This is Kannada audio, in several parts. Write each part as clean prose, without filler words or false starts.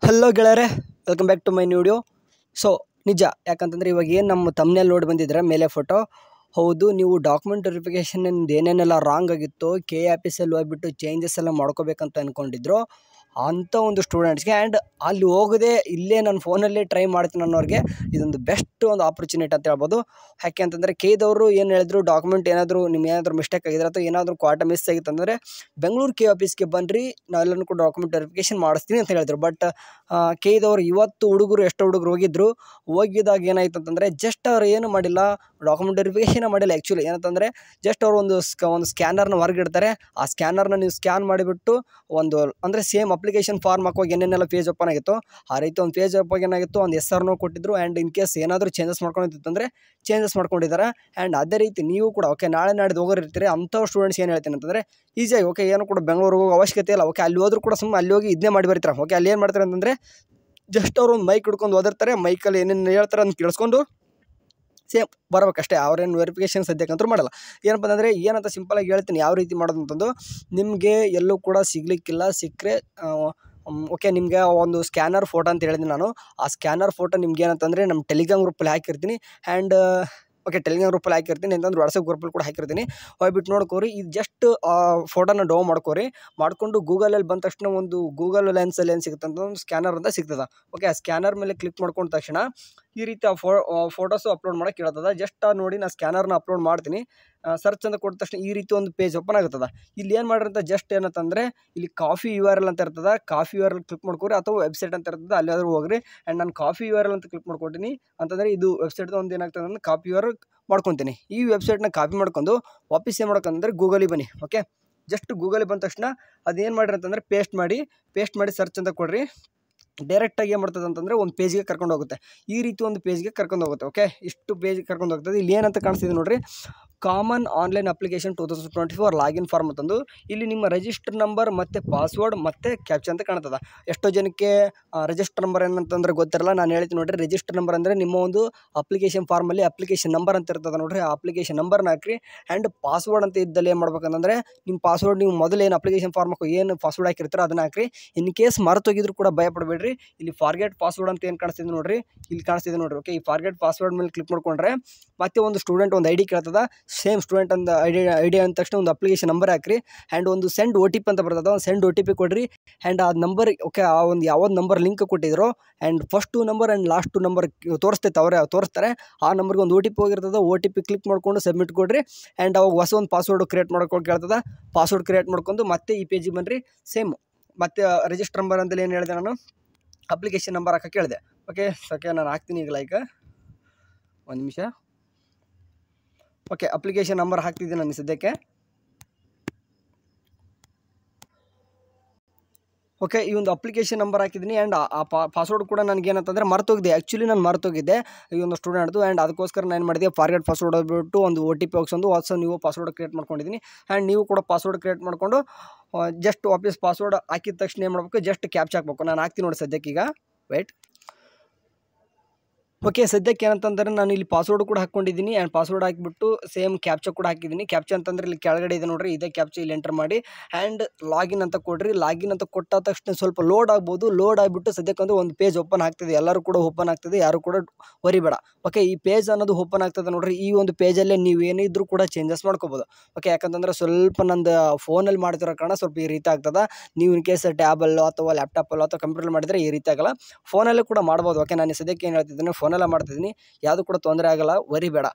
ಹಲೋ ಗೆಳೆಯರೆ, welcome back to my video. So ನಿಜ, ಯಾಕಂತಂದರೆ ಇವಾಗ ಏನು ನಮ್ಮ ತಮ್ಮನೇಲಿ ನೋಡಿ ಬಂದಿದ್ರೆ ಮೇಲೆ ಫೋಟೋ, ಹೌದು ನೀವು ಡಾಕ್ಯುಮೆಂಟ್ ವೆರಿಫಿಕೇಷನ್ ಏನೇನೆಲ್ಲ ರಾಂಗ್ ಆಗಿತ್ತು ಕೆ ಆಫೀಸಲ್ಲಿ ಹೋಗ್ಬಿಟ್ಟು ಚೇಂಜಸ್ ಎಲ್ಲ ಮಾಡ್ಕೋಬೇಕಂತ ಅಂದ್ಕೊಂಡಿದ್ರು ಅಂಥ ಒಂದು ಸ್ಟೂಡೆಂಟ್ಸ್ಗೆ ಆ್ಯಂಡ್ ಅಲ್ಲಿ ಹೋಗದೆ ಇಲ್ಲೇ ನನ್ನ ಫೋನಲ್ಲೇ ಟ್ರೈ ಮಾಡ್ತೀನಿ ಅನ್ನೋರಿಗೆ ಇದೊಂದು ಬೆಸ್ಟ್ ಒಂದು ಆಪರ್ಚುನಿಟಿ ಅಂತ ಹೇಳ್ಬೋದು. ಯಾಕೆ ಅಂತಂದರೆ ಕೆದವರು ಏನು ಹೇಳಿದ್ರು, ಡಾಕ್ಯುಮೆಂಟ್ ಏನಾದರೂ ಏನಾದರೂ ಮಿಸ್ಟೇಕ್ ಆಗಿದ್ರೆ ಅಥವಾ ಏನಾದರೂ ಕ್ವಾಟ ಮಿಸ್ ಆಗಿತ್ತು ಅಂದರೆ ಬೆಂಗಳೂರು ಕೆ ಆಫೀಸ್ಗೆ ಬನ್ನಿರಿ, ನಾವೆಲ್ಲರೂ ಕೂಡ ಡಾಕ್ಯುಮೆಂಟ್ ವೆರಿಫಿಕೇಷನ್ ಮಾಡಿಸ್ತೀನಿ ಅಂತ ಹೇಳಿದ್ರು. ಬಟ್ ಕೆದವರು ಇವತ್ತು ಎಷ್ಟು ಹುಡುಗರು ಹೋಗಿದಾಗ ಏನಾಯ್ತು ಅಂತಂದರೆ ಜಸ್ಟ್ ಅವ್ರು ಏನು ಮಾಡಿಲ್ಲ, ಡಾಕ್ಯುಮೆಂಟ್ ವೆರಿಫಿಕೇಷನ್ ಮಾಡಿಲ್ಲ. ಆ್ಯಕ್ಚುಲಿ ಏನಂತಂದರೆ ಜಸ್ಟ್ ಅವರು ಒಂದು ಸ್ಕ್ಯಾನರ್ನ ಹೊರಗಿಡ್ತಾರೆ, ಆ ಸ್ಕ್ಯಾನರ್ನ ನೀವು ಸ್ಕ್ಯಾನ್ ಮಾಡಿಬಿಟ್ಟು ಒಂದು ಅಂದರೆ ಸೇಮ್ ಅಪ್ಲಿಕೇಶನ್ ಫಾರ್ಮ್ ಹಾಕುವಾಗ ಏನೇನೆಲ್ಲ ಪೇಜ್ ಓಪನ್ ಆಗಿತ್ತು ಆ ರೀತಿ ಒಂದು ಪೇಜ್ ಓಪನ್ ಏನಾಗಿತ್ತು, ಒಂದು ಹೆಸರನ್ನು ಕೊಟ್ಟಿದ್ರು. ಆ್ಯಂಡ್ ಇನ್ ಕೇಸ್ ಏನಾದರೂ ಚೇಂಜಸ್ ಮಾಡ್ಕೊಂಡಿತ್ತಂದರೆ ಚೇಂಜಸ್ ಮಾಡ್ಕೊಂಡಿದ್ದಾರೆ. ಆ್ಯಂಡ್ ಅದೇ ರೀತಿ ನೀವು ಕೂಡ ನಾಳೆ ನಾಡಿದ್ದು ಹೋಗಿರ್ತೀರಿ ಅಂಥವ್ರು ಸ್ಟೂಡೆಂಟ್ಸ್ ಏನು ಹೇಳ್ತೀನಿ ಅಂತಂದರೆ ಈಸಿಯಾಗಿ ಏನು ಕೂಡ ಬೆಂಗಳೂರಿಗೆ ಹೋಗೋ ಅವಶ್ಯಕತೆ ಇಲ್ಲ. ಅಲ್ಲಿ ಹೋದ್ರೂ ಕೂಡ ಸುಮ್ಮನೆ ಅಲ್ಲಿ ಹೋಗಿ ಇದನ್ನೇ ಮಾಡಿ ಬರ್ತಾರೆ. ಅಲ್ಲಿ ಏನು ಮಾಡ್ತಾರೆ ಅಂತಂದರೆ ಜಸ್ಟ್ ಅವರು ಒಂದು ಮೈಕ್ ಹಿಡ್ಕೊಂಡು ಓದಿರ್ತಾರೆ, ಮೈಕಲ್ಲಿ ಏನೇನು ಹೇಳ್ತಾರೆ ಅಂತ ಕೇಳಿಸ್ಕೊಂಡು ಸೇಮ್ ಬರ್ಬೇಕಷ್ಟೇ. ಅವ್ರೇನು ವೆರಿಫಿಕೇಷನ್ ಸದ್ಯಕ್ಕಂತೂ ಮಾಡಲ್ಲ. ಏನಪ್ಪ ಅಂದರೆ ಏನಂತ ಸಿಂಪಲಾಗಿ ಹೇಳ್ತೀನಿ ಯಾವ ರೀತಿ ಮಾಡೋದು ಅಂತಂದು. ನಿಮಗೆ ಎಲ್ಲೂ ಕೂಡ ಸಿಗಲಿಕ್ಕಿಲ್ಲ, ಸಿಕ್ಕರೆ ನಿಮಗೆ ಒಂದು ಸ್ಕ್ಯಾನರ್ ಫೋಟೋ ಅಂತ ಹೇಳಿದ್ದೀನಿ ನಾನು. ಆ ಸ್ಕ್ಯಾನರ್ ಫೋಟೋ ನಿಮ್ಗೆ ಏನಂತಂದರೆ ನಮ್ಮ ಟೆಲಿಗ್ರಾಮ್ ಗ್ರೂಪಲ್ಲಿ ಹಾಕಿರ್ತೀನಿ. ಆ್ಯಂಡ್ ಟೆಲಿಗ್ರಾಮ್ ಗ್ರೂಪಲ್ಲಿ ಹಾಕಿರ್ತೀನಿ, ಅಂತಂದ್ರೆ ವಾಟ್ಸಪ್ ಗ್ರೂಪಲ್ಲಿ ಕೂಡ ಹಾಕಿರ್ತೀನಿ. ಹೋಗ್ಬಿಟ್ಟು ನೋಡ್ಕೋರಿ. ಇದು ಜಸ್ಟ್ ಫೋಟೋನ ಡೌನ್ ಮಾಡ್ಕೋರಿ. ಮಾಡಿಕೊಂಡು ಗೂಗಲಲ್ಲಿ ಬಂದ ತಕ್ಷಣ ಒಂದು ಗೂಗಲ್ ಲೆನ್ಸಲ್ಲಿ ಏನು ಸಿಗುತ್ತೆ ಅಂತ ಒಂದು ಸ್ಕ್ಯಾನರ್ ಅಂತ ಸಿಗ್ತದೆ. ಆ ಸ್ಕ್ಯಾನರ್ ಮೇಲೆ ಕ್ಲಿಕ್ ಮಾಡ್ಕೊಂಡ ತಕ್ಷಣ ಈ ರೀತಿ ಆ ಫೋಟೋಸು ಅಪ್ಲೋಡ್ ಮಾಡೋಕ್ಕೆ ಹೇಳ್ತದೆ. ಜಸ್ಟ್ ನೋಡಿ ನಾನು ಸ್ಕ್ಯಾನರ್ನ ಅಪ್ಲೋಡ್ ಮಾಡ್ತೀನಿ. ಸರ್ಚ್ ಅಂತ ಕೊಟ್ಟ ತಕ್ಷಣ ಈ ರೀತಿ ಒಂದು ಪೇಜ್ ಓಪನ್ ಆಗುತ್ತದೆ. ಇಲ್ಲಿ ಏನು ಮಾಡಿರಂತ ಜಸ್ಟ್ ಏನಂತಂದರೆ ಇಲ್ಲಿ ಕಾಫಿ URL ಅಂತ ಇರ್ತದೆ, ಕಾಫಿ URL ಕ್ಲಿಕ್ ಮಾಡ್ಕೊರಿ, ಅಥವಾ ವೆಬ್ಸೈಟ್ ಅಂತ ಇರ್ತದೆ ಅಲ್ಲಾದರೂ ಹೋಗ್ರಿ. ಆ್ಯಂಡ್ ನಾನು ಕಾಫಿ URL ಅಂತ ಕ್ಲಿಕ್ ಮಾಡ್ಕೊತೀನಿ. ಅಂತಂದರೆ ಇದು ವೆಬ್ಸೈಟ್ದು ಒಂದು ಏನಾಗ್ತದೆ ಅಂದರೆ ಕಾಪಿ URL ಮಾಡ್ಕೊತೀನಿ. ಈ ವೆಬ್ಸೈಟ್ನ ಕಾಪಿ ಮಾಡ್ಕೊಂಡು ವಾಪಸ್ ಏನು ಮಾಡ್ಕೊಂಡ್ರೆ ಗೂಗಲಿಗೆ ಬನ್ನಿ. ಜಸ್ಟ್ ಗೂಗಲಿಗೆ ಬಂದ ತಕ್ಷಣ ಅದೇನು ಮಾಡಿರಿ ಅಂತಂದರೆ ಪೇಸ್ಟ್ ಮಾಡಿ ಸರ್ಚ್ ಅಂತ ಕೊಡ್ರಿ. ಡೈರೆಕ್ಟಾಗಿ ಏನು ಮಾಡ್ತದೆ ಅಂತಂದರೆ ಒಂದು ಪೇಜ್ಗೆ ಕರ್ಕೊಂಡು ಹೋಗುತ್ತೆ. ಈ ರೀತಿ ಒಂದು ಪೇಜ್ಗೆ ಕರ್ಕೊಂಡು ಹೋಗುತ್ತೆ. ಇಷ್ಟು ಪೇಜ್ಗೆ ಕರ್ಕೊಂಡು ಹೋಗ್ತದೆ. ಇಲ್ಲಿ ಏನಂತ ಕಾಣಿಸ್ತಿದೆ ನೋಡಿರಿ, common online application 2024 login form ಅಂತಂದು. ಇಲ್ಲಿ ನಿಮ್ಮ ರಿಜಿಸ್ಟರ್ ನಂಬರ್ ಮತ್ತು ಪಾಸ್ವರ್ಡ್ ಮತ್ತು ಕ್ಯಾಪ್ಚಾ ಅಂತ ಕಾಣ್ತದೆ. ಎಷ್ಟೋ ಜನಕ್ಕೆ ರಿಜಿಸ್ಟರ್ ನಂಬರ್ ಏನಂತಂದ್ರೆ ಗೊತ್ತಿರಲ್ಲ. ನಾನು ಹೇಳ್ತೀನಿ ನೋಡಿರಿ, ರಿಜಿಸ್ಟರ್ ನಂಬರ್ ಅಂದರೆ ನಿಮ್ಮ ಒಂದು ಅಪ್ಲಿಕೇಶನ್ ಫಾರ್ಮಲ್ಲಿ ಅಪ್ಲಿಕೇಶನ್ ನಂಬರ್ ಅಂತ ಇರ್ತದೆ ನೋಡಿರಿ, ಆ ಅಪ್ಲಿಕೇಶನ್ ನಂಬರ್ನ ಹಾಕ್ರಿ. ಆ್ಯಂಡ್ ಪಾಸ್ವರ್ಡ್ ಅಂತ ಇದ್ದಲ್ಲಿ ಏನು ಮಾಡ್ಬೇಕಂತಂದರೆ ನಿಮ್ಮ ಪಾಸ್ವರ್ಡ್ ನೀವು ಮೊದಲು ಏನು ಅಪ್ಲಿಕೇಶನ್ ಫಾರ್ಮ್ ಏನು ಪಾಸ್ವರ್ಡ್ ಹಾಕಿರ್ತೀರೋ ಅದನ್ನ ಹಾಕ್ರಿ. ಇನ್ ಕೇಸ್ ಮರೆತೋಗಿದ್ರು ಕೂಡ ಭಯಪಡಬೇಡ್ರಿ. ಇಲ್ಲಿ ಫಾರ್ಗೆಟ್ ಪಾಸ್ವರ್ಡ್ ಅಂತ ಏನು ಕಾಣಿಸ್ತಿದೆ ನೋಡಿರಿ, ಇಲ್ಲಿ ಕಾಣಿಸ್ತಿದೆ ನೋಡಿರಿ. ಈ ಫಾರ್ಗೆಟ್ ಪಾಸ್ವರ್ಡ್ ಮೇಲೆ ಕ್ಲಿಕ್ ಮಾಡ್ಕೊಂಡ್ರೆ ಮತ್ತೆ ಒಂದು ಸ್ಟೂಡೆಂಟ್ ಒಂದು ID ಕೇಳ್ತದೆ. ಸೇಮ್ ಸ್ಟೂಡೆಂಟ್ ಅಂತ ಐಡಿ ಅಂದ ತಕ್ಷಣ ಒಂದು ಅಪ್ಲಿಕೇಶನ್ ನಂಬರ್ ಹಾಕ್ರಿ. ಆ್ಯಂಡ್ ಒಂದು ಸೆಂಡ್ OTP ಅಂತ ಬರ್ತದೆ, ಒಂದು ಸೆಂಡ್ OTP ಕೊಡ್ರಿ. ಆ್ಯಂಡ್ ಆ ನಂಬರ್ ಆ ಒಂದು ಯಾವ್ದು ನಂಬರ್ ಲಿಂಕ್ ಕೊಟ್ಟಿದ್ರು and first 2 number and last 2 number ತೋರಿಸ್ತೈತೆ, ಅವರೇ ತೋರಿಸ್ತಾರೆ. ಆ ನಂಬರ್ಗೆ ಒಂದು OTP ಹೋಗಿರ್ತದೆ. OTP ಕ್ಲಿಕ್ ಮಾಡ್ಕೊಂಡು ಸಬ್ಮಿಟ್ ಕೊಡ್ರಿ. ಆ್ಯಂಡ್ ಅವಾಗ ಹೊಸ ಒಂದು ಪಾಸ್ವರ್ಡ್ ಕ್ರಿಯೇಟ್ ಮಾಡ್ಕೊಂಡು ಕೇಳ್ತದೆ. ಪಾಸ್ವರ್ಡ್ ಕ್ರಿಯೇಟ್ ಮಾಡ್ಕೊಂಡು ಮತ್ತೆ ಈ ಪೇಜಿಗೆ ಬನ್ನಿರಿ. ಸೇಮ್ ಮತ್ತೆ ರಿಜಿಸ್ಟರ್ ನಂಬರ್ ಅಂತೇಳಿ ಏನು ಹೇಳಿದೆ ನಾನು, ಅಪ್ಲಿಕೇಶನ್ ನಂಬರ್ ಹಾಕಕ್ಕೆ ಹೇಳಿದೆ. ನಾನು ಹಾಕ್ತೀನಿ ಈಗ. ಒಂದು ನಿಮಿಷ. ಅಪ್ಲಿಕೇಶನ್ ನಂಬರ್ ಹಾಕ್ತಿದ್ದೀನಿ ನಾನು ಸದ್ಯಕ್ಕೆ. ಈ ಒಂದು ಅಪ್ಲಿಕೇಶನ್ ನಂಬರ್ ಹಾಕಿದ್ದೀನಿ. ಆ್ಯಂಡ್ ಆ ಪಾಸ್ವರ್ಡ್ ಕೂಡ ನನಗೇನಂತಂದರೆ ಮರ್ತೋಗಿದೆ. ಆ್ಯಕ್ಚುಲಿ ನಾನು ಮರ್ತೋಗಿದ್ದೆ ಈ ಒಂದು ಸ್ಟೂಡೆಂಟ್ದು. ಆ್ಯಂಡ್ ಅದಕ್ಕೋಸ್ಕರ ನಾನು ಏನು ಮಾಡಿದೆ, ಫಾರ್ಗೆಟ್ ಪಾಸ್ವರ್ಡ್ ಹೋಗ್ಬಿಟ್ಟು ಒಂದು OTP ಹೋಗ್ಸೊಂದು ಹೊಸ ನೀವು ಪಾಸ್ವರ್ಡ್ ಕ್ರಿಯೇಟ್ ಮಾಡ್ಕೊಂಡಿದ್ದೀನಿ. ಆ್ಯಂಡ್ ನೀವು ಕೂಡ ಪಾಸ್ವರ್ಡ್ ಕ್ರಿಯೇಟ್ ಮಾಡಿಕೊಂಡು ಜಸ್ಟ್ ವಾಪಸ್ ಪಾಸ್ವರ್ಡ್ ಹಾಕಿದ ತಕ್ಷಣ ಏನು ಮಾಡಬೇಕು, ಜಸ್ಟ್ ಕ್ಯಾಪ್ಚಾ ಹಾಕಬೇಕು. ನಾನು ಹಾಕ್ತೀನಿ ನೋಡಿ ಸದ್ಯಕ್ಕೀಗ. ವೆಯ್ಟ್. ಸದ್ಯಕ್ಕೆ ಏನಂತಂದರೆ ನಾನು ಇಲ್ಲಿ ಪಾಸ್ವರ್ಡ್ ಕೂಡ ಹಾಕ್ಕೊಂಡಿದ್ದೀನಿ. ಆ್ಯಂಡ್ ಪಾಸ್ವರ್ಡ್ ಹಾಕಿಬಿಟ್ಟು ಸೇಮ್ ಕ್ಯಾಪ್ಚಾ ಕೂಡ ಹಾಕಿದ್ದೀನಿ. ಕ್ಯಾಪ್ಚಾ ಅಂತಂದರೆ ಇಲ್ಲಿ ಕೆಳಗಡೆ ಇದೆ ನೋಡಿರಿ, ಇದೇ ಕ್ಯಾಪ್ಚಾ ಇಲ್ಲಿ ಎಂಟರ್ ಮಾಡಿ ಆ್ಯಂಡ್ ಲಾಗಿನ್ ಅಂತ ಕೊಡ್ರಿ. ಲಾಗಿನ್ ಅಂತ ಕೊಟ್ಟ ತಕ್ಷಣ ಸ್ವಲ್ಪ ಲೋಡ್ ಆಗ್ಬೋದು. ಲೋಡ್ ಆಗಿಬಿಟ್ಟು ಸದ್ಯಕ್ಕಂದ್ರೆ ಒಂದು ಪೇಜ್ ಓಪನ್ ಆಗ್ತಿದೆ. ಎಲ್ಲರೂ ಕೂಡ ಓಪನ್ ಆಗ್ತದೆ, ಯಾರು ಕೂಡ ವರಿಬೇಡ. ಈ ಪೇಜ್ ಅನ್ನೋದು ಓಪನ್ ಆಗ್ತದೆ ನೋಡಿರಿ. ಈ ಒಂದು ಪೇಜಲ್ಲೇ ನೀವು ಏನಿದ್ರು ಕೂಡ ಚೇಂಜಸ್ ಮಾಡ್ಕೋಬೋದು. ಯಾಕಂತಂದರೆ ಸ್ವಲ್ಪ ನಂದು ಫೋನಲ್ಲಿ ಮಾಡ್ತಿರೋ ಕಾರಣ ಸ್ವಲ್ಪ ಈ ರೀತಿ ಆಗ್ತದೆ. ನೀವು ಇನ್ ಕೇಸ್ ಟ್ಯಾಬಲ್ಲೋ ಅಥವಾ ಲ್ಯಾಪ್ಟಾಪಲ್ಲೋ ಅಥವಾ ಕಂಪ್ಯೂಟರ್ ಮಾಡಿದರೆ ಈ ರೀತಿ ಆಗಲ್ಲ. ಫೋನಲ್ಲೇ ಕೂಡ ಮಾಡ್ಬೋದು. ನಾನು ಸದ್ಯಕ್ಕೆ ಏನು ಹೇಳ್ತಿದ್ದೀನಿ, ಫೋನೆಲ್ಲ ಮಾಡ್ತಿದ್ದೀನಿ, ಯಾವುದು ಕೂಡ ತೊಂದರೆ ಆಗಲ್ಲ, ವರಿಬೇಡ.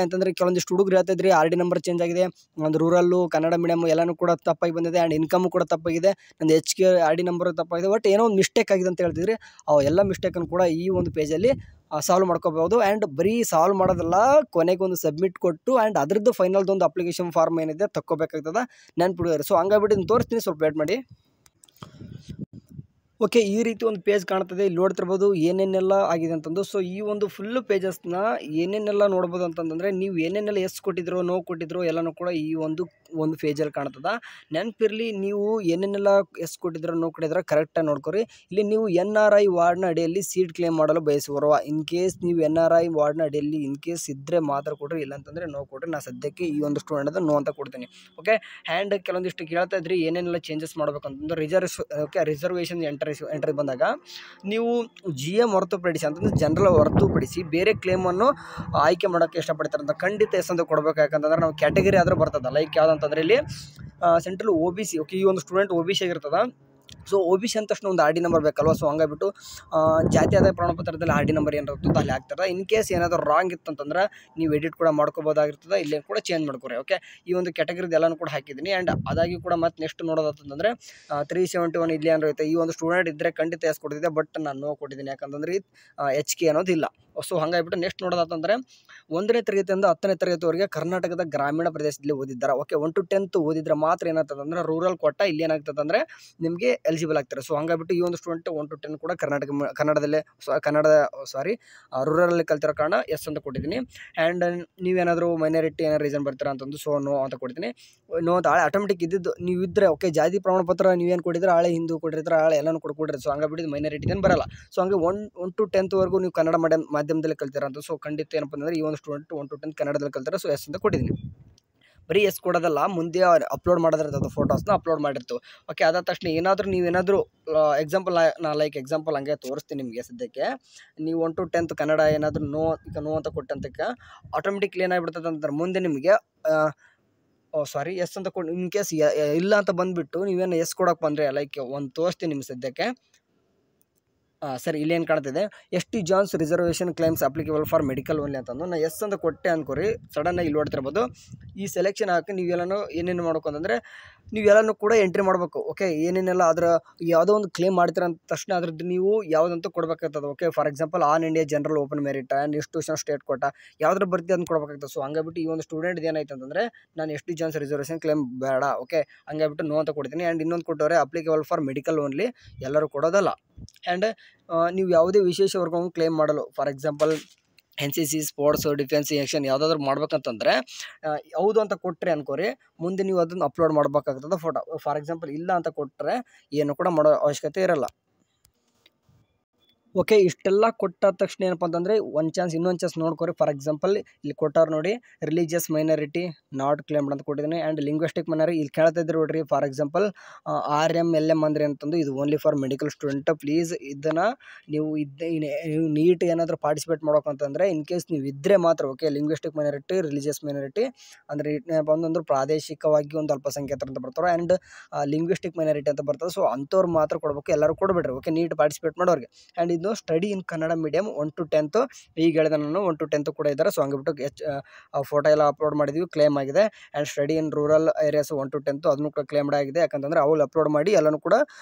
ಅಂತಂದರೆ ಕೆಲವೊಂದಿಷ್ಟು ಹುಡುಗರು ಹೇಳ್ತಿದ್ರಿ RD ನಂಬರ್ ಚೇಂಜ್ ಆಗಿದೆ, ಒಂದು ರೂರಲ್ಲು ಕನ್ನಡ ಮೀಡಿಯಮ್ ಎಲ್ಲನೂ ಕೂಡ ತಪ್ಪಾಗಿ ಬಂದಿದೆ. ಆ್ಯಂಡ್ ಇನ್ಕಮ್ ಕೂಡ ತಪ್ಪಾಗಿದೆ, ನಂದು HK RD ನಂಬರ್ ತಪ್ಪಾಗಿದೆ. ಬಟ್ ಏನೋ ಒಂದು ಮಿಸ್ಟೇಕ್ ಆಗಿದೆ ಅಂತ ಹೇಳ್ತಿದ್ರಿ. ಎಲ್ಲ ಮಿಸ್ಟೇಕನ್ನು ಕೂಡ ಈ ಒಂದು ಪೇಜಲ್ಲಿ ಸಾಲ್ವ್ ಮಾಡ್ಕೋಬೋದು. ಆ್ಯಂಡ್ ಬರೀ ಸಾಲ್ವ್ ಮಾಡೋದಲ್ಲ, ಕೊನೆಗೊಂದು ಸಬ್ಮಿಟ್ ಕೊಟ್ಟು ಆ್ಯಂಡ್ ಅದ್ರದ್ದು ಫೈನಲ್ದೊಂದು ಅಪ್ಲಿಕೇಶನ್ ಫಾರ್ಮ್ ಏನಿದೆ ತಕ್ಕೋಬೇಕಾಗ್ತದೆ. ನೆನ್ಪಿಡಿದಾರೆ. ಸೊ ಹಂಗಾಗ್ಬಿಟ್ಟು ಇದನ್ನು ತೋರಿಸ್ತೀನಿ, ಸ್ವಲ್ಪ ವೇಟ್ ಮಾಡಿ. ಈ ರೀತಿ ಒಂದು ಪೇಜ್ ಕಾಣ್ತದೆ. ಇಲ್ಲಿ ನೋಡ್ತಿರ್ಬೋದು ಏನೇನೆಲ್ಲ ಆಗಿದೆ ಅಂತಂದು. ಸೊ ಈ ಒಂದು ಫುಲ್ಲು ಪೇಜಸ್ನ ಏನೇನೆಲ್ಲ ನೋಡ್ಬೋದು ಅಂತಂದರೆ ನೀವು ಏನೇನೆಲ್ಲ ಕೊಟ್ಟಿದ್ರು, ನೋ ಕೊಟ್ಟಿದ್ರು ಎಲ್ಲನೂ ಕೂಡ ಈ ಒಂದು ಒಂದು ಪೇಜಲ್ಲಿ ಕಾಣ್ತದ. ನೆನಪಿರಲಿ, ನೀವು ಏನೇನೆಲ್ಲ ಎಷ್ಟು ಕೊಟ್ಟಿದ್ರೆ ನೋ ಕೊಟ್ಟಿದ್ರೆ ಕರೆಕ್ಟಾಗಿ ನೋಡ್ಕೊರಿ. ಇಲ್ಲಿ ನೀವು NRI ವಾರ್ಡ್ನ ಅಡಿಯಲ್ಲಿ ಸೀಟ್ ಕ್ಲೇಮ್ ಮಾಡಲು ಬಯಸುವರುವ, ಇನ್ ಕೇಸ್ ನೀವು NRI ವಾರ್ಡ್ನ ಅಡಿಯಲ್ಲಿ ಇನ್ ಕೇಸ್ ಇದ್ದರೆ ಮಾತ್ರ ಕೊಡ್ರಿ, ಇಲ್ಲಾಂತಂದರೆ ನೋ ಕೊಡ್ರಿ. ನಾನು ಸದ್ಯಕ್ಕೆ ಈ ಒಂದು ಸ್ಟೂಡೆಂಟ್ ನೋ ಅಂತ ಕೊಡ್ತೀನಿ. ಓಕೆ, ಆ್ಯಂಡ್ ಕೆಲವೊಂದಿಷ್ಟು ಕೇಳ್ತಾ ಇದ್ರಿ ಏನೇನೆಲ್ಲ ಚೇಂಜಸ್ ಮಾಡಬೇಕಂತಂದ್ರೆ ರಿಸರ್ವೇಷನ್ ಎಂಟ್ರಿ ಬಂದಾಗ ನೀವು GM ಹೊರತುಪಡಿಸಿ ಅಂತಂದರೆ ಜನರಲ್ ಹೊರತುಪಡಿಸಿ ಬೇರೆ ಕ್ಲೇಮನ್ನು ಆಯ್ಕೆ ಮಾಡೋಕ್ಕೆ ಇಷ್ಟಪಡ್ತಾರೆ ಅಂತ ಖಂಡಿತ ಎಸ್ ಅಂತ ಕೊಡಬೇಕು. ಯಾಕಂತಂದ್ರೆ ನಾವು ಕ್ಯಾಟಗರಿ ಆದರೂ ಬರ್ತದೆ. ಲೈಕ್ ಯಾವುದಂತಂದರೆ ಇಲ್ಲಿ ಸೆಂಟ್ರಲ್ OBC. ಓಕೆ, ಈ ಒಂದು ಸ್ಟೂಡೆಂಟ್ OBC ಆಗಿರ್ತದೆ. ಸೊ OBC ಅಂದ ತಕ್ಷಣ ಒಂದು RD ನಂಬರ್ ಬೇಕಲ್ವ. ಸೊ ಹಂಗಾಗ್ಬಿಟ್ಟು ಜಾತಿ ಆದಾಯ ಪ್ರಮಾಣಪತ್ರದಲ್ಲಿ RD ನಂಬರ್ ಏನು ಇರ್ತದೆ ಅಲ್ಲಿ ಹಾಕ್ತಾರೆ. ಇನ್ ಕೇಸ್ ಏನಾದರೂ ರಾಂಗ್ ಇತ್ತಂತಂದ್ರೆ ನೀವು ಎಡಿಟ್ ಕೂಡ ಮಾಡ್ಕೋಬೋದಾಗಿರ್ತದೆ, ಇಲ್ಲೇ ಕೂಡ ಚೇಂಜ್ ಮಾಡ್ಕೊರಿ. ಓಕೆ, ಈ ಒಂದು ಕ್ಯಾಟಗರಿದು ಎಲ್ಲನೂ ಕೂಡ ಹಾಕಿದ್ದೀನಿ. ಆ್ಯಂಡ್ ಅದಾಗಿ ಕೂಡ ಮತ್ತೆ ನೆಕ್ಸ್ಟ್ ನೋಡೋದಂತಂದರೆ 371 ಇಲ್ಲಿ ಏನಾರು ಐತೆ. ಈ ಒಂದು ಸ್ಟೂಡೆಂಟ್ ಇದ್ದರೆ ಖಂಡಿತ ಎಸ್ ಕೊಡ್ತಿದ್ದೆ, ಬಟ್ ನಾನು ನೋ ಕೊಟ್ಟಿದ್ದೀನಿ. ಯಾಕಂತಂದ್ರೆ HK ಅನ್ನೋದಿಲ್ಲ. ಸೊ ಹಂಗಾಗ್ಬಿಟ್ಟು ನೆಕ್ಸ್ಟ್ ನೋಡೋದಂತಂದರೆ 1ನೇ ತರಗತಿಯಿಂದ 10ನೇ ತರಗತಿವರೆಗೆ ಕರ್ನಾಟಕದ ಗ್ರಾಮೀಣ ಪ್ರದೇಶದಲ್ಲಿ ಓದಿದ್ದಾರೆ. ಓಕೆ, 1 to 10th ಓದಿದ್ರೆ ಮಾತ್ರ ಏನಾಗ್ತದಂದ್ರೆ ರೂರಲ್ ಕೋಟ ಇಲ್ಲಿ ಏನಾಗ್ತದೆ ಅಂದರೆ ನಿಮಗೆ ಎಲಿಜಿಬಲ್ ಆಗ್ತಾರೆ. ಸೊ ಹಂಗಾಗ್ಬಿಟ್ಟು ಈ ಒಂದು ಸ್ಟೂಡೆಂಟ್ 1 to 10 ಕೂಡ ರೂರಲಲ್ಲಿ ಕಲ್ತಿರೋ ಕಾರಣ ಎಸ್ ಅಂತ ಕೊಟ್ಟಿದ್ದೀನಿ. ಆ್ಯಂಡ್ ನೀವೇನಾದರೂ ಮೈನಾರಿಟಿ ಏನಾರು ರೀಸನ್ ಬರ್ತೀರಾ ಅಂತಂದು ಸೊ ನೋ ಅಂತ ಕೊಡ್ತೀನಿ. ನೋ ಅಂತ ಹಳೆ ಆಟೋಮೆಟಿಕ್ ಇದ್ದಿದ್ದು ನೀವು ಇದ್ದರೆ ಓಕೆ. ಜಾತಿ ಪ್ರಮಾಣ ಪತ್ರ ನೀವೇನು ಕೊಟ್ಟಿದ್ರೆ ಹಳೆ ಹಿಂದೂ ಕೊಟ್ಟಿರ್ತಾರೆ, ಹಳೆ ಎಲ್ಲನೂ ಕೊಡ್ಕೊಡ್ರಿ. ಸೊ ಹಂಗಾಗ್ಬಿಟ್ಟು ಮೈನಾರಿಟಿ ಏನು ಬರಲ್ಲ. ಸೊ ಹಂಗೆ 1 to 10th ವರೆಗೂ ನೀವು ಕನ್ನಡ ಮಾಧ್ಯಮದಲ್ಲಿ ಕಲ್ತಿರ ಅಂತ. ಸೊ ಖಂಡಿತ ಏನಪ್ಪ ಅಂದರೆ ಈ ಒಂದು ಸ್ಟೂಡೆಂಟ್ 1 to 10 ಕನ್ನಡದಲ್ಲಿ ಕಲ್ತಾರೆ. ಸೊ ಎಸ್ ಅಂತ ಕೊಟ್ಟಿದ್ದೀನಿ. ಬರೀ ಎಸ್ ಕೊಡೋದಲ್ಲ, ಮುಂದೆ ಅಪ್ಲೋಡ್ ಮಾಡೋದಿರ್ತದೆ, ಫೋಟೋಸ್ನ ಅಪ್ಲೋಡ್ ಮಾಡಿರ್ತೀವಿ. ಓಕೆ, ಅದಾದ ತಕ್ಷಣ ನೀವೇನಾದರೂ ಎಕ್ಸಾಂಪಲ್ ಎಕ್ಸಾಂಪಲ್ ಹಂಗೆ ತೋರಿಸ್ತೀನಿ ನಿಮಗೆ. ಸದ್ಯಕ್ಕೆ ನೀವು 1 to 10th ಕನ್ನಡ ಏನಾದರೂ ನೋ ಅಂತ ಕೊಟ್ಟಂತಕ್ಕೆ ಆಟೋಮೆಟಿಕ್ಲಿ ಏನಾಗ್ಬಿಡ್ತದೆ ಅಂತಂದ್ರೆ ಮುಂದೆ ನಿಮಗೆ ಎಸ್ ಅಂತ ಕೊಟ್ಟು ಇನ್ ಕೇಸ್ ಇಲ್ಲ ಅಂತ ಬಂದುಬಿಟ್ಟು ನೀವೇನು ಎಸ್ ಕೊಡೋಕೆ ಬಂದರೆ ಲೈಕ್ ಒಂದು ತೋರಿಸ್ತೀನಿ ನಿಮ್ಗೆ ಸದ್ಯಕ್ಕೆ. ಸರಿ, ಇಲ್ಲೇನು ಕಾಣ್ತಿದೆ, ST John's reservation claims applicable for medical only ಅಂತಂದು ನಾನು ಎಸ್ ಅಂತ ಕೊಟ್ಟೆ ಅನ್ಕೋರಿ. ಸಡನ್ನಾಗಿ ಇಲ್ಲಿ ನೋಡ್ತಿರ್ಬೋದು ಈ ಸೆಲೆಕ್ಷನ್ ಹಾಕಿ ನೀವೆಲ್ಲನೂ ಏನೇನು ಮಾಡ್ಬೇಕು ಅಂತಂದರೆ ನೀವೆಲ್ಲನೂ ಕೂಡ ಎಂಟ್ರಿ ಮಾಡಬೇಕು. ಓಕೆ, ಏನೇನೆಲ್ಲ ಅದರ ಯಾವುದೋ ಒಂದು ಕ್ಲೇಮ್ ಮಾಡ್ತೀರ ಅಂತ ತಕ್ಷಣ ಅದ್ರದ್ದು ನೀವು ಯಾವುದಂತೂ ಕೊಡಬೇಕಾಗ್ತದೆ. Okay, for example all India general open merit and institution state quota ಯಾವ್ದ್ರ ಬರ್ತಿ ಅದನ್ನು ಕೊಡಬೇಕಾಗ್ತದೆ. ಸೊ ಹಂಗಾಗ್ಬಿಟ್ಟು ಈ ಒಂದು ಸ್ಟೂಡೆಂಟ್ ಏನಾಯ್ತು ಅಂತಂದರೆ ನಾನು ST ಜಾನ್ಸ್ ರಿಸರ್ವೇಷನ್ ಕ್ಲೇಮ್ ಬೇಡ. ಓಕೆ, ಹಂಗಾಗ್ಬಿಟ್ಟು ನೋ ಅಂತ ಕೊಡ್ತೀನಿ. ಆ್ಯಂಡ್ ಇನ್ನೊಂದು ಕೊಟ್ಟವ್ರೆ ಅಪ್ಲಿಕೇಬಲ್ ಫಾರ್ ಮೆಡಿಕಲ್ ಓನ್ಲಿ, ಎಲ್ಲರೂ ಕೊಡೋದಲ್ಲ. ಆ್ಯಂಡ್ ನೀವು ಯಾವುದೇ ವಿಶೇಷ ವರ್ಗವನ್ನು ಕ್ಲೇಮ್ ಮಾಡಲು for example NCC sports defence action ಯಾವುದಾದ್ರೂ ಮಾಡ್ಬೇಕಂತಂದರೆ ಹೌದು ಅಂತ ಕೊಟ್ಟರೆ ಅನ್ಕೋರಿ, ಮುಂದೆ ನೀವು ಅದನ್ನು ಅಪ್ಲೋಡ್ ಮಾಡಬೇಕಾಗ್ತದೆ ಫೋಟೋ. ಫಾರ್ ಎಕ್ಸಾಂಪಲ್ ಇಲ್ಲ ಅಂತ ಕೊಟ್ಟರೆ ಏನು ಕೂಡ ಮಾಡೋ ಅವಶ್ಯಕತೆ ಇರಲ್ಲ. ಓಕೆ, ಇಷ್ಟೆಲ್ಲ ಕೊಟ್ಟ ತಕ್ಷಣ ಏನಪ್ಪ ಅಂತಂದರೆ ಇನ್ನೊಂದು ಚಾನ್ಸ್ ನೋಡ್ಕೊರಿ. ಫಾರ್ ಎಕ್ಸಾಂಪಲ್ ಇಲ್ಲಿ ಕೊಟ್ಟಾರ ನೋಡಿ, ರಿಲಿಜಿಯಸ್ ಮೈನಾರಿಟಿ ನಾಟ್ ಕ್ಲೇಮ್ಡ್ ಅಂತ ಕೊಟ್ಟಿದ್ದೀನಿ. ಆ್ಯಂಡ್ ಲಿಂಗ್ವಿಸ್ಟಿಕ್ ಮೈನಾರಿಟಿ ಇಲ್ಲಿ ಕೇಳ್ತಾ ಇದ್ರು ನೋಡ್ರಿ. ಫಾರ್ ಎಕ್ಸಾಂಪಲ್ RMLM ಅಂದರೆ ಅಂತಂದು ಇದು only for medical student. Please ಇದನ್ನು ನೀವು ನೀಟ್ ಏನಾದರೂ ಪಾರ್ಟಿಸಿಪೇಟ್ ಮಾಡೋಕಂತಂದರೆ ಇನ್ ಕೇಸ್ ನೀವು ಇದ್ದರೆ ಮಾತ್ರ. Okay, linguistic minority, religious minority ಅಂದರೆ ಒಂದೊಂದು ಪ್ರಾದೇಶಿಕವಾಗಿ ಒಂದು ಅಲ್ಪಸಂಖ್ಯಾತರು ಅಂತ ಬರ್ತಾರೆ. ಆ್ಯಂಡ್ ಲಿಂಗ್ವಿಸ್ಟಿಕ್ ಮೈನಾರಿಟಿ ಅಂತ ಬರ್ತದೆ. ಸೊ ಅಂಥವ್ರು ಮಾತ್ರ ಕೊಡಬೇಕು, ಎಲ್ಲರೂ ಕೊಡಬೇಡ್ರಿ. ಓಕೆ, ನೀಟ್ ಪಾರ್ಟಿಸಿಪೇಟ್ ಮಾಡೋರಿಗೆ. ಆ್ಯಂಡ್ ಇದು study in Kannada medium 1 to 10th ಈಗ ಹೇಳಿದೆ ನಾನು 1 to 10th ಕೂಡ ಇದ್ದಾರೆ. ಸೊ ಹಂಗಿಬಿಟ್ಟು ಫೋಟೋ ಎಲ್ಲ ಅಪ್ಲೋಡ್ ಮಾಡಿದ್ವಿ, ಕ್ಲೇಮ್ ಆಗಿದೆ. And study in rural areas 1 to 10th ಅದನ್ನು ಕೂಡ ಕ್ಲೇಮ್ಡ್ ಆಗಿದೆ. ಯಾಕಂತಂದರೆ ಅವ್ರು ಅಪ್ಲೋಡ್ ಮಾಡಿ ಎಲ್ಲನೂ ಕೂಡ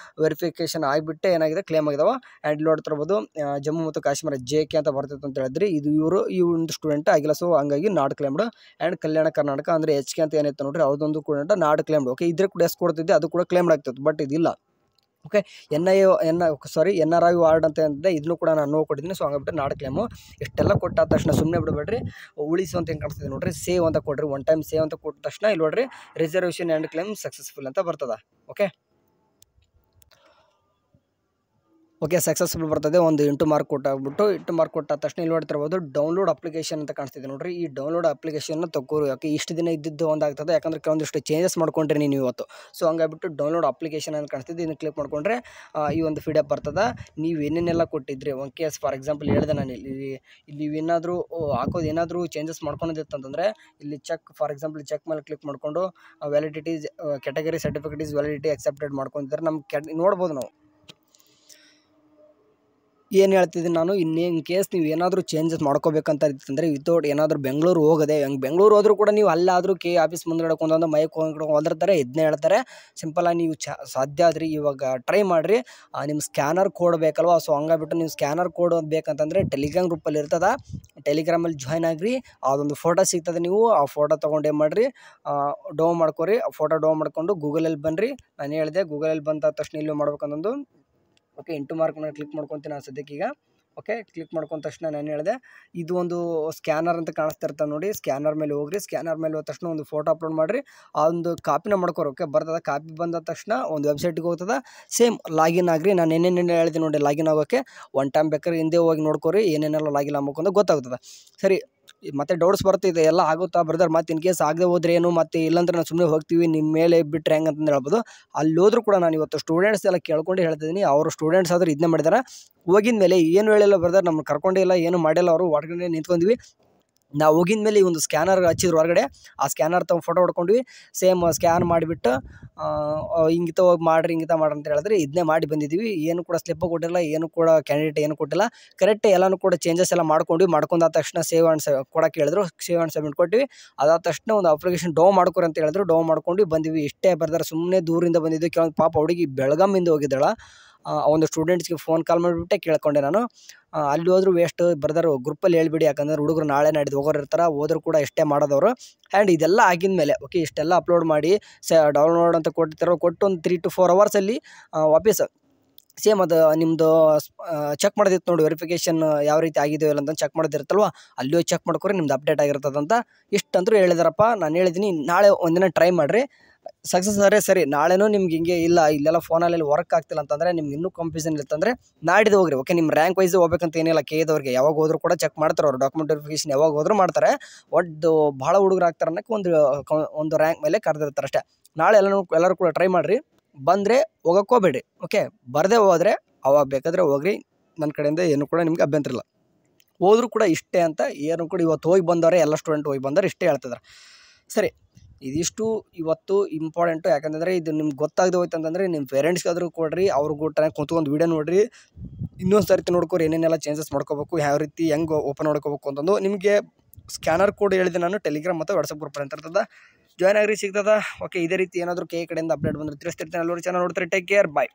ವೆರಿಫಿಕೇಷನ್ ಆಗಿಬಿಟ್ಟೆ ಏನಾಗಿದೆ ಕ್ಲೇಮ್ ಆಗಿದಾವೆ. ಆ್ಯಂಡ್ ಇಲ್ಲಿ ನೋಡ್ತಿರ್ಬೋದು ಜಮ್ಮು ಮತ್ತು ಕಾಶ್ಮೀರ JK ಅಂತ ಬರ್ತಿತ್ತು ಅಂತ ಹೇಳಿದ್ರಿ, ಇದು ಈ ಒಂದು ಸ್ಟೂಡೆಂಟ್ ಆಗಿಲ್ಲ. ಸೊ ಹಂಗಾಗಿ not claimed. And Kalyana Karnataka ಅಂದರೆ HK ಅಂತ ಏನಿತ್ತು ನೋಡ್ರಿ, ಅದೊಂದು ಕೂಡ ನಾಟ್ ಕ್ಲೇಮ್ಡ್. ಓಕೆ, ಇದ್ರೆ ಕೂಡ ಎಷ್ಟು ಕೊಡ್ತಿದ್ದೆ ಅದು ಕೂಡ ಕ್ಲೇಮ್ಡ್ ಆಗ್ತಿತ್ತು, ಬಟ್ ಇದಿಲ್ಲ. ಓಕೆ, NRI ವಾರ್ಡ್ ಅಂತ ಅಂದಿದ್ದೆ, ಇದನ್ನು ಕೂಡ ನಾನು ನೋ ಕೊಟ್ಟಿದ್ದೀನಿ. ಸೊ ಹಂಗಾಗ್ಬಿಟ್ಟು ನಾಡ್ ಕ್ಲೇಮು. ಇಷ್ಟೆಲ್ಲ ಕೊಟ್ಟಾದ ತಕ್ಷಣ ಸುಮ್ಮನೆ ಬಿಡಬೇಡ್ರಿ, ಉಳಿಸು ಅಂತ ಹೆಂಗೆ ಕಾಣಿಸ್ತದೆ ನೋಡ್ರಿ, ಸೇವ್ ಅಂತ ಕೊಡ್ರಿ. 1 time ಸೇವ್ ಅಂತ ಕೊಟ್ಟ ತಕ್ಷಣ ಇಲ್ಲಿ ನೋಡ್ರಿ ರಿಸರ್ವೇಷನ್ ಆ್ಯಂಡ್ ಕ್ಲೇಮ್ ಸಕ್ಸಸ್ಫುಲ್ ಅಂತ ಬರ್ತದೆ. ಓಕೆ, ಸಕ್ಸಸ್ಫುಲ್ ಬರ್ತದೆ. ಒಂದು 8 ಮಾರ್ಕ್ ಕೊಟ್ಟಾಗ್ಬಿಟ್ಟು 8 ಮಾರ್ಕ್ ಕೊಟ್ಟಾದ ತಕ್ಷಣ ಇಲ್ಲಿ ನೋಡ್ತಿರ್ಬೋದು ಡೌನ್ಲೋಡ್ ಅಪ್ಲಿಕೇಶನ್ ಅಂತ ಕಾಣಿಸ್ತಿದೆ ನೋಡ್ರಿ. ಈ ಡೌನ್ಲೋಡ್ ಅಪ್ಲಿಕೇಶನ್ನ ತಗೋರಿ. ಓಕೆ, ಇಷ್ಟು ದಿನ ಇದ್ದಿದ್ದು ಒಂದಾಗ್ತದೆ, ಯಾಕಂದರೆ ಕೆಲವೊಂದಿಷ್ಟು ಚೇಂಜಸ್ ಮಾಡ್ಕೊಂಡ್ರಿ ನೀವು ಇವತ್ತು. ಸೊ ಹಂಗಾಗ್ಬಿಟ್ಟು ಡೌನ್ಲೋಡ್ ಅಪ್ಲಿಕೇಶನ್ ಅಂತ ಕಾಣಿಸ್ತಿದೆ, ಇದನ್ನು ಕ್ಲಿಕ್ ಮಾಡ್ಕೊಂಡ್ರೆ ಈ ಒಂದು PDF ಬರ್ತದೆ. ನೀವು ಏನೇನೆಲ್ಲ ಕೊಟ್ಟಿದ್ರಿ ಒನ್ ಕೇಸ್ ಫಾರ್ ಎಕ್ಸಾಂಪಲ್ ಹೇಳಿದೆ ನಾನು ಇಲ್ಲಿ ಏನಾದರೂ ಹಾಕೋದು ಏನಾದರೂ ಚೇಂಜಸ್ ಮಾಡ್ಕೊಳೋದಿತ್ತಂತಂದರೆ ಇಲ್ಲಿ ಫಾರ್ ಎಕ್ಸಾಂಪಲ್ ಚೆಕ್ ಮೇಲೆ ಕ್ಲಿಕ್ ಮಾಡಿಕೊಂಡು validity category certificate is validity accepted ಮಾಡ್ಕೊಂಡಿದ್ದಾರೆ. ನಮ್ಮ ನೋಡ್ಬೋದು ನಾವು ಏನು ಹೇಳ್ತಿದ್ದೀನಿ ನಾನು. ಇನ್ ಕೇಸ್ ನೀವು ಏನಾದರೂ ಚೇಂಜಸ್ ಮಾಡ್ಕೋಬೇಕಂತ ಇತ್ತಂದರೆ ವಿತೌಟ್ ಏನಾದರೂ ಬೆಂಗಳೂರು ಹೋಗದೆ, ಬೆಂಗಳೂರು ಹೋದರೂ ಕೂಡ ನೀವು ಅಲ್ಲಾದರೂ KE ಆಫೀಸ್ ಮುಂದ್ಗಡೆ ಒಂದೊಂದು ಮೈಕ್ ಹೋಗಿರ್ತಾರೆ, ಇದನ್ನೇ ಹೇಳ್ತಾರೆ. ಸಿಂಪಲಾಗಿ ನೀವು ಸಾಧ್ಯ ಆದ್ರಿ ಇವಾಗ ಟ್ರೈ ಮಾಡಿರಿ. ನಿಮ್ಮ ಸ್ಕ್ಯಾನರ್ ಕೋಡ್ ಬೇಕಲ್ವ. ಸೊ ಹಂಗಾಗ್ಬಿಟ್ಟು ನೀವು ಸ್ಕ್ಯಾನರ್ ಕೋಡ್ ಬೇಕಂತಂದರೆ ಟೆಲಿಗ್ರಾಮ್ ಗ್ರೂಪಲ್ಲಿ ಇರ್ತದೆ, ಟೆಲಿಗ್ರಾಮಲ್ಲಿ ಜಾಯ್ನ್ ಆಗಿರಿ. ಅದೊಂದು ಫೋಟೋ ಸಿಗ್ತದೆ, ನೀವು ಆ ಫೋಟೋ ತೊಗೊಂಡು ಏನು ಮಾಡಿರಿ ಡೌನ್ ಮಾಡ್ಕೊರಿ. ಫೋಟೋ ಡೌನ್ ಮಾಡ್ಕೊಂಡು ಗೂಗಲಲ್ಲಿ ಬನ್ನಿರಿ. ನಾನು ಹೇಳಿದೆ ಗೂಗಲಲ್ಲಿ ಬಂದ ತಕ್ಷಣ ಇಲ್ಲಿ ಮಾಡ್ಬೇಕಂತಂದು. ಓಕೆ, 8 ಮಾರ್ಕ್ ಮೇಲೆ ಕ್ಲಿಕ್ ಮಾಡ್ಕೊತೀನಿ ನಾನು ಸದ್ಯಕ್ಕೆ. ಈಗ ಓಕೆ, ಕ್ಲಿಕ್ ಮಾಡ್ಕೊಂಡ ತಕ್ಷಣ ನಾನು ಹೇಳಿದೆ ಇದು ಒಂದು ಸ್ಕ್ಯಾನರ್ ಅಂತ ಕಾಣಿಸ್ತಾ ಇರ್ತದೆ ನೋಡಿ. ಸ್ಕ್ಯಾನರ್ ಮೇಲೆ ಹೋಗ್ರಿ. ಸ್ಕ್ಯಾನರ್ ಮೇಲೆ ಹೋದ ತಕ್ಷಣ ಒಂದು ಫೋಟೋ ಅಪ್ಲೋಡ್ ಮಾಡಿರಿ. ಆ ಒಂದು ಕಾಪಿನ ಮಾಡ್ಕೊರಿ. ಓಕೆ, ಬರ್ತದೆ. ಕಾಪಿ ಬಂದ ತಕ್ಷಣ ಒಂದು ವೆಬ್ಸೈಟಿಗೆ ಹೋಗ್ತದೆ. ಸೇಮ್ ಲಾಗಿನ್ ಆಗ್ರಿ. ನಾನು ಏನೇನು ಹೇಳಿದೆ ನೋಡಿ ಲಾಗಿನ್ ಆಗೋಕ್ಕೆ. ಒನ್ ಟೈಮ್ ಬೇಕಾದ್ರೆ ಹಿಂದೆ ಹೋಗಿ ನೋಡ್ಕೊರಿ ಏನೇನೆಲ್ಲ ಲಾಗಿನ್ ಆಗ್ಬೇಕು ಅಂತ ಗೊತ್ತಾಗ್ತದೆ. ಸರಿ, ಮತ್ತೆ ಡೌಟ್ಸ್ ಬರ್ತಿದೆ ಎಲ್ಲ ಆಗುತ್ತಾ ಬ್ರದರ್, ಮತ್ತೆ ಇನ್ ಕೇಸ್ ಆಗದೆ ಹೋದ್ರೆ ಏನು, ಮತ್ತೆ ಇಲ್ಲಾಂದ್ರೆ ನಾವು ಸುಮ್ಮನೆ ಹೋಗ್ತೀವಿ ನಿಮ್ಮ ಮೇಲೆ ಬಿಟ್ಟರೆ ಹೆಂಗೆ ಅಂತಂದು ಹೇಳ್ಬೋದು. ಅಲ್ಲಿ ಹೋದ್ರೂ ಕೂಡ ನಾನು ಇವತ್ತು ಸ್ಟೂಡೆಂಟ್ಸ್ ಎಲ್ಲ ಕೇಳ್ಕೊಂಡು ಹೇಳ್ತಿದ್ದೀನಿ. ಅವರು ಸ್ಟೂಡೆಂಟ್ಸ್ ಆದರೂ ಇದನ್ನೇ ಮಾಡಿದ್ದಾರೆ. ಹೋಗಿದ ಮೇಲೆ ಏನು ಹೇಳಿಲ್ಲ ಬ್ರದರ್, ನಮ್ಗೆ ಕರ್ಕೊಂಡಿಲ್ಲ, ಏನು ಮಾಡಿಲ್ಲ, ಅವರು ಹೊರಗಡೆ ನಿಂತ್ಕೊಂಡ್ವಿ. ನಾವು ಹೋಗಿದ ಮೇಲೆ ಈ ಒಂದು ಸ್ಕ್ಯಾನರ್ ಹಚ್ಚಿದ್ರು ಹೊರಗಡೆ. ಆ ಸ್ಕ್ಯಾನರ್ ತಗೊಂಡು ಫೋಟೋ ಹೊಡ್ಕೊಂಡ್ವಿ. ಸೇಮ್ ಸ್ಕ್ಯಾನ್ ಮಾಡಿಬಿಟ್ಟು ಹಿಂಗಿತ ಹೋಗಿ ಮಾಡ್ರಿ, ಹಿಂಗಿತ ಮಾಡ್ರಿ ಅಂತ ಹೇಳಿದ್ರೆ ಇದನ್ನೇ ಮಾಡಿ ಬಂದಿದ್ದೀವಿ. ಏನು ಕೂಡ ಸ್ಲಿಪ್ ಕೊಟ್ಟಿಲ್ಲ, ಏನು ಕೂಡ ಕ್ಯಾಂಡಿಡೇಟ್ ಏನು ಕೊಟ್ಟಿಲ್ಲ. ಕರೆಕ್ಟ್ ಎಲ್ಲನೂ ಕೂಡ ಚೇಂಜಸ್ ಎಲ್ಲ ಮಾಡ್ಕೊಂಡ್ವಿ. ಮಾಡ್ಕೊಂಡಾದ ತಕ್ಷಣ ಸೇವ್ ಆ್ಯಂಡ್ ಕೊಡೋಕೆ ಹೇಳಿದ್ರು. ಸೇವ್ ಆ್ಯಂಡ್ ಸಬ್ಮಿಟ್ ಕೊಟ್ಟಿವಿ. ಅದಾದ ತಕ್ಷಣ ಒಂದು ಅಪ್ಲಿಕೇಶನ್ ಡೌನ್ ಮಾಡ್ಕೊರಿ ಅಂತ ಹೇಳಿದ್ರು. ಡೌನ್ ಮಾಡ್ಕೊಂಡು ಬಂದಿವಿ. ಇಷ್ಟೇ ಬರ್ದಾರೆ. ಸುಮ್ಮನೆ ದೂರಿಂದ ಬಂದಿದ್ದು. ಕೆಲವೊಂದು ಪಾಪ ಹುಡುಗಿ ಬೆಳಗಾಮಿಂದ ಹೋಗಿದ್ದಾಳ. ಒಂದು ಸ್ಟೂಡೆಂಟ್ಸ್ಗೆ ಫೋನ್ ಕಾಲ್ ಮಾಡಿಬಿಟ್ಟೆ ಕೇಳ್ಕೊಂಡೆ ನಾನು. ಅಲ್ಲಿ ಹೋದ್ರು ವೇಸ್ಟ್ ಬ್ರದರ್, ಗ್ರೂಪಲ್ಲಿ ಹೇಳ್ಬಿಡಿ, ಯಾಕಂದ್ರೆ ಹುಡುಗರು ನಾಳೆ ನಾಡಿದ್ದು ಹೋಗೋರು ಇರ್ತಾರೆ. ಹೋದ್ರು ಕೂಡ ಇಷ್ಟೇ ಮಾಡೋದವರು. ಆ್ಯಂಡ್ ಇದೆಲ್ಲ ಆಗಿದ ಮೇಲೆ ಓಕೆ, ಇಷ್ಟೆಲ್ಲ ಅಪ್ಲೋಡ್ ಮಾಡಿ ಡೌನ್ಲೋಡ್ ಅಂತ ಕೊಟ್ಟಿರ್ತಾರೋ, ಕೊಟ್ಟು ಒಂದು 3 to 4 ಅವರ್ಸಲ್ಲಿ ವಾಪಸ್ ಸೇಮ್ ಅದು ನಿಮ್ಮದು ಚೆಕ್ ಮಾಡೋದಿತ್ತು ನೋಡಿ, ವೆರಿಫಿಕೇಷನ್ ಯಾವ ರೀತಿ ಆಗಿದೆಯೋ ಇಲ್ಲ ಅಂತ ಚೆಕ್ ಮಾಡೋದಿರುತ್ತಲ್ವ, ಅಲ್ಲಿ ಹೋಗಿ ಚೆಕ್ ಮಾಡ್ಕೊರಿ, ನಿಮ್ದು ಅಪ್ಡೇಟ್ ಆಗಿರ್ತದಂತ. ಇಷ್ಟಂತರೂ ಹೇಳಿದಾರಪ್ಪ. ನಾನು ಹೇಳಿದ್ದೀನಿ ನಾಳೆ ಒಂದಿನ ಟ್ರೈ ಮಾಡಿರಿ, ಸಕ್ಸಸ್ ಆದರೆ ಸರಿ. ನಾಳೆನೂ ನಿಮ್ಗೆ ಹಿಂಗೆ ಇಲ್ಲ, ಇಲ್ಲೆಲ್ಲ ಫೋನಲ್ಲಿ ವರ್ಕ್ ಆಗ್ತಿಲ್ಲ ಅಂತಂದರೆ, ನಿಮ್ಗೆ ಇನ್ನೂ ಕನ್ಫ್ಯೂಷನ್ ಇತ್ತಂದರೆ ನಾಡಿದ್ದು ಹೋಗ್ರಿ. ಓಕೆ, ನಿಮ್ಮ ರ್ಯಾಂಕ್ ವೈಸ್ ಹೋಗ್ಬೇಕಂತ ಏನಿಲ್ಲ. ಕೆದವ್ರಿಗೆ ಯಾವಾಗ ಹೋದ್ರು ಕೂಡ ಚೆಕ್ ಮಾಡ್ತಾರೆ ಅವರು. ಡಾಕ್ಯುಮೆಂಟ್ ವೆರಿಫಿಕೇಷನ್ ಯಾವಾಗ ಹೋದ್ರೂ ಮಾಡ್ತಾರೆ. ಒಟ್ಟು ಭಾಳ ಹುಡುಗರು ಆಗ್ತಾರೆ ಅನ್ನೋಕ್ಕೆ ಒಂದು ರ್ಯಾಂಕ್ ಮೇಲೆ ಕರೆದಿರ್ತಾರೆ ಅಷ್ಟೇ. ನಾಳೆ ಎಲ್ಲರೂ ಕೂಡ ಟ್ರೈ ಮಾಡಿರಿ. ಬಂದರೆ ಹೋಗೋಕೆ ಹೋಗ್ಬೇಡಿ. ಓಕೆ, ಬರದೇ ಹೋದರೆ ಅವಾಗ ಬೇಕಾದರೆ ಹೋಗ್ರಿ. ನನ್ನ ಕಡೆಯಿಂದ ಏನು ಕೂಡ ನಿಮ್ಗೆ ಅಭ್ಯಂತರ ಇಲ್ಲ. ಹೋದರೂ ಕೂಡ ಇಷ್ಟೇ ಅಂತ ಏನು ಕೂಡ ಇವತ್ತು ಹೋಗಿ ಬಂದವರೆ ಎಲ್ಲ ಸ್ಟೂಡೆಂಟ್ ಹೋಗಿ ಬಂದವ್ರು ಇಷ್ಟೇ ಹೇಳ್ತಿದ್ದಾರೆ. ಸರಿ, ಇದಿಷ್ಟು ಇವತ್ತು ಇಂಪಾರ್ಟೆಂಟು. ಯಾಕಂತಂದರೆ ಇದು ನಿಮ್ಗೆ ಗೊತ್ತಾಗದೆ ಹೋಯ್ತು ಅಂತಂದರೆ ನಿಮ್ಮ ಪೇರೆಂಟ್ಸ್ಗಾದರೂ ಕೊಡ್ರಿ, ಅವ್ರಿಗೂ ಕುಂತ್ಕೊಂಡು ವೀಡಿಯೋ ನೋಡಿರಿ. ಇನ್ನೊಂದು ಸರ್ತಿ ನೋಡ್ಕೊರಿ ಏನೇನೆಲ್ಲ ಚೇಂಜಸ್ ಮಾಡ್ಕೋಬೇಕು, ಯಾವ ರೀತಿ ಹೆಂಗೆ ಓಪನ್ ಮಾಡ್ಕೋಬೇಕು ಅಂತಂದು. ನಿಮಗೆ ಸ್ಕ್ಯಾನರ್ ಕೋಡ್ ಹೇಳಿದೆ ನಾನು. ಟೆಲಿಗ್ರಾಮ್ ಮತ್ತು ವಾಟ್ಸಪ್ ಗ್ರೂಪ್ ಅಂತ ಇರ್ತದೆ, ಜಾಯ್ನ್ ಆಗ್ರಿ, ಸಿಗ್ತದ. ಓಕೆ, ಇದೇ ರೀತಿ ಏನಾದರೂ ಕಡೆಯಿಂದ ಅಪ್ಡೇಟ್ ಬಂದರೆ ತಿಳಿಸ್ತಿರ್ತೀನಿ. ಎಲ್ಲರೂ ಚೆನ್ನಾಗಿ ನೋಡ್ತಾರೆ. ಟೇಕ್ ಕೇರ್, ಬಾಯ್.